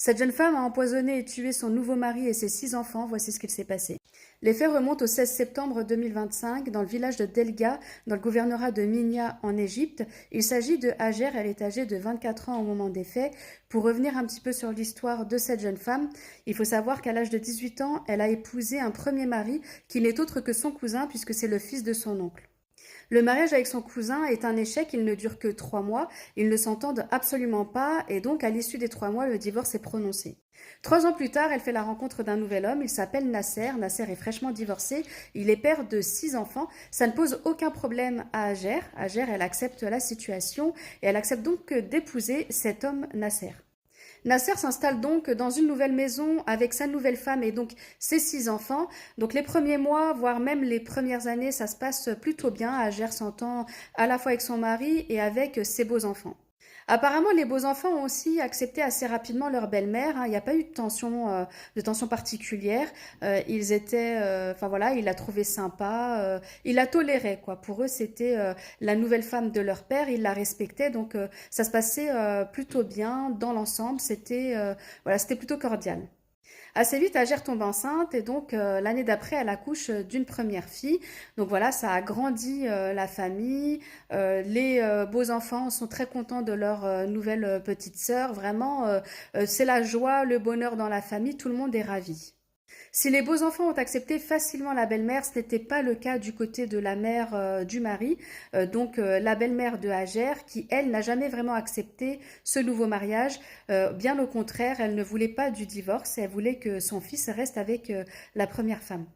Cette jeune femme a empoisonné et tué son nouveau mari et ses 6 enfants. Voici ce qu'il s'est passé. Les faits remontent au 16 septembre 2025 dans le village de Delga, dans le gouvernorat de Minya en Égypte. Il s'agit de Hajer, elle est âgée de 24 ans au moment des faits. Pour revenir un petit peu sur l'histoire de cette jeune femme, il faut savoir qu'à l'âge de 18 ans, elle a épousé un premier mari qui n'est autre que son cousin puisque c'est le fils de son oncle. Le mariage avec son cousin est un échec, il ne dure que 3 mois, ils ne s'entendent absolument pas et donc à l'issue des 3 mois, le divorce est prononcé. 3 ans plus tard, elle fait la rencontre d'un nouvel homme, il s'appelle Nasser. Nasser est fraîchement divorcé, il est père de 6 enfants. Ça ne pose aucun problème à Hajer. Hajer, elle accepte la situation et elle accepte donc d'épouser cet homme Nasser. Nasser s'installe donc dans une nouvelle maison avec sa nouvelle femme et donc ses 6 enfants. Donc les premiers mois, voire même les premières années, ça se passe plutôt bien. Hajer s'entend à la fois avec son mari et avec ses beaux-enfants. Apparemment, les beaux-enfants ont aussi accepté assez rapidement leur belle-mère, hein. Il n'y a pas eu de tension particulière. Ils étaient, enfin voilà, il la trouvait sympa, il la tolérait quoi. Pour eux, c'était la nouvelle femme de leur père, ils la respectaient, donc ça se passait plutôt bien dans l'ensemble. Voilà, c'était plutôt cordial. Assez vite, Hajer tombe enceinte et donc l'année d'après, elle accouche d'une première fille. Donc voilà, ça a grandi la famille. Les beaux-enfants sont très contents de leur nouvelle petite sœur. Vraiment, c'est la joie, le bonheur dans la famille. Tout le monde est ravi. Si les beaux-enfants ont accepté facilement la belle-mère, ce n'était pas le cas du côté de la mère du mari, donc la belle-mère de Hajer, qui, elle, n'a jamais vraiment accepté ce nouveau mariage. Bien au contraire, elle ne voulait pas du divorce, elle voulait que son fils reste avec la première femme.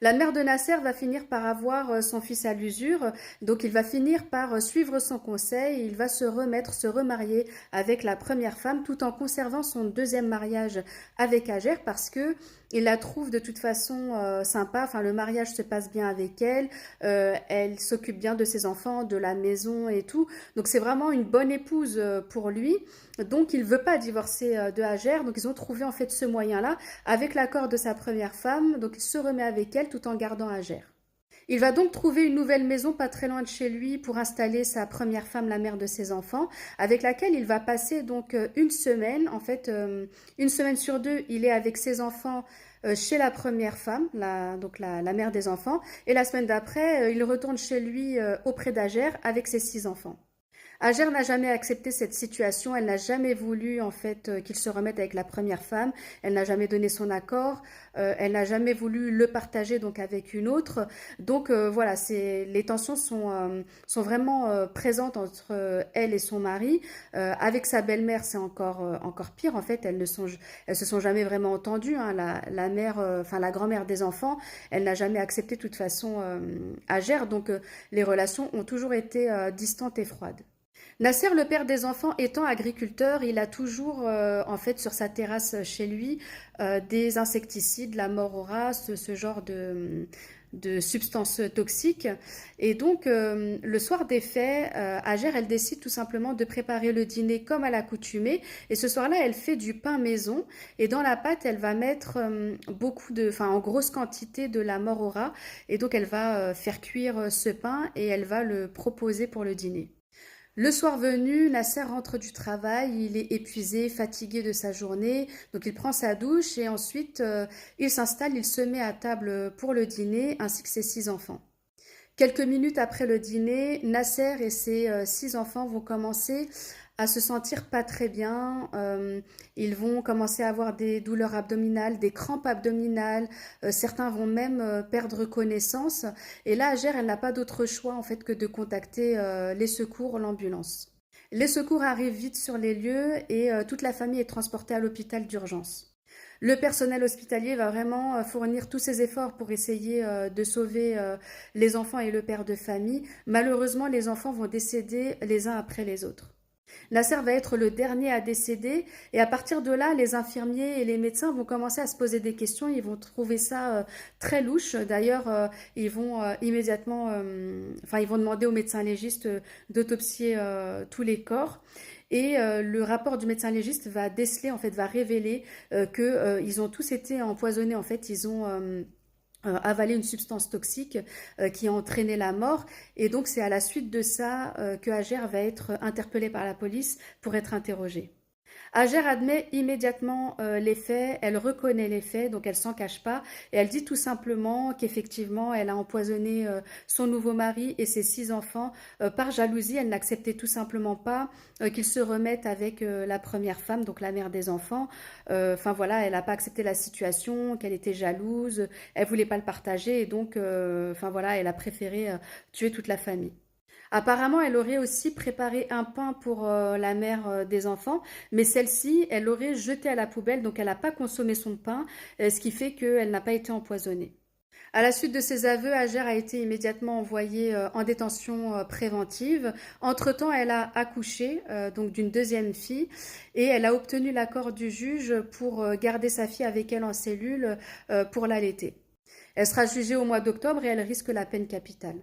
La mère de Nasser va finir par avoir son fils à l'usure, donc il va finir par suivre son conseil, il va se remarier avec la première femme tout en conservant son deuxième mariage avec Hajer parce que il la trouve de toute façon sympa, enfin le mariage se passe bien avec elle, elle s'occupe bien de ses enfants, de la maison et tout, donc c'est vraiment une bonne épouse pour lui, donc il ne veut pas divorcer de Hajer, donc ils ont trouvé en fait ce moyen-là avec l'accord de sa première femme, donc il se remet avec elle tout en gardant Hajer. Il va donc trouver une nouvelle maison pas très loin de chez lui pour installer sa première femme, la mère de ses enfants, avec laquelle il va passer donc une semaine. En fait, une semaine sur deux, il est avec ses enfants chez la première femme, donc la mère des enfants, et la semaine d'après, il retourne chez lui auprès d'Hajer avec ses 6 enfants. Hajer n'a jamais accepté cette situation, elle n'a jamais voulu en fait qu'il se remette avec la première femme, elle n'a jamais donné son accord, elle n'a jamais voulu le partager donc avec une autre. Donc voilà, les tensions sont vraiment présentes entre elle et son mari. Avec sa belle-mère, c'est encore pire en fait, elles se sont jamais vraiment entendues, hein. La mère, enfin la grand-mère des enfants, elle n'a jamais accepté de toute façon Hajer, donc les relations ont toujours été distantes et froides. Nasser, le père des enfants, étant agriculteur, il a toujours, en fait, sur sa terrasse chez lui, des insecticides, la mort aux rats, ce genre de substances toxiques. Et donc, le soir des faits, Hajer, elle décide tout simplement de préparer le dîner comme à l'accoutumée. Et ce soir-là, elle fait du pain maison. Et dans la pâte, elle va mettre enfin, en grosse quantité de la mort aux rats. Et donc, elle va faire cuire ce pain et elle va le proposer pour le dîner. Le soir venu, Nasser rentre du travail, il est épuisé, fatigué de sa journée, donc il prend sa douche et ensuite il s'installe, il se met à table pour le dîner ainsi que ses 6 enfants. Quelques minutes après le dîner, Nasser et ses 6 enfants vont commencer à se sentir pas très bien. Ils vont commencer à avoir des douleurs abdominales, des crampes abdominales. Certains vont même perdre connaissance. Et là, Hajer, elle n'a pas d'autre choix en fait que de contacter les secours, l'ambulance. Les secours arrivent vite sur les lieux et toute la famille est transportée à l'hôpital d'urgence. Le personnel hospitalier va vraiment fournir tous ses efforts pour essayer de sauver les enfants et le père de famille. Malheureusement, les enfants vont décéder les uns après les autres. Nasser va être le dernier à décéder et à partir de là, les infirmiers et les médecins vont commencer à se poser des questions, ils vont trouver ça très louche. D'ailleurs, ils vont immédiatement, enfin ils vont demander au médecin légiste d'autopsier tous les corps. Et le rapport du médecin légiste va déceler, en fait, va révéler que ils ont tous été empoisonnés. En fait, ils ont avalé une substance toxique qui a entraîné la mort. Et donc, c'est à la suite de ça que Hajer va être interpellé par la police pour être interrogé. Hager admet immédiatement les faits, elle reconnaît les faits, donc elle s'en cache pas, et elle dit tout simplement qu'effectivement elle a empoisonné son nouveau mari et ses 6 enfants par jalousie. Elle n'acceptait tout simplement pas qu'il se remette avec la première femme, donc la mère des enfants. Enfin voilà, elle n'a pas accepté la situation, qu'elle était jalouse, elle voulait pas le partager, et donc enfin voilà, elle a préféré tuer toute la famille. Apparemment, elle aurait aussi préparé un pain pour la mère des enfants, mais celle-ci, elle l'aurait jeté à la poubelle, donc elle n'a pas consommé son pain, ce qui fait qu'elle n'a pas été empoisonnée. À la suite de ses aveux, Hager a été immédiatement envoyée en détention préventive. Entre-temps, elle a accouché donc d'une deuxième fille et elle a obtenu l'accord du juge pour garder sa fille avec elle en cellule pour l'allaiter. Elle sera jugée au mois d'octobre et elle risque la peine capitale.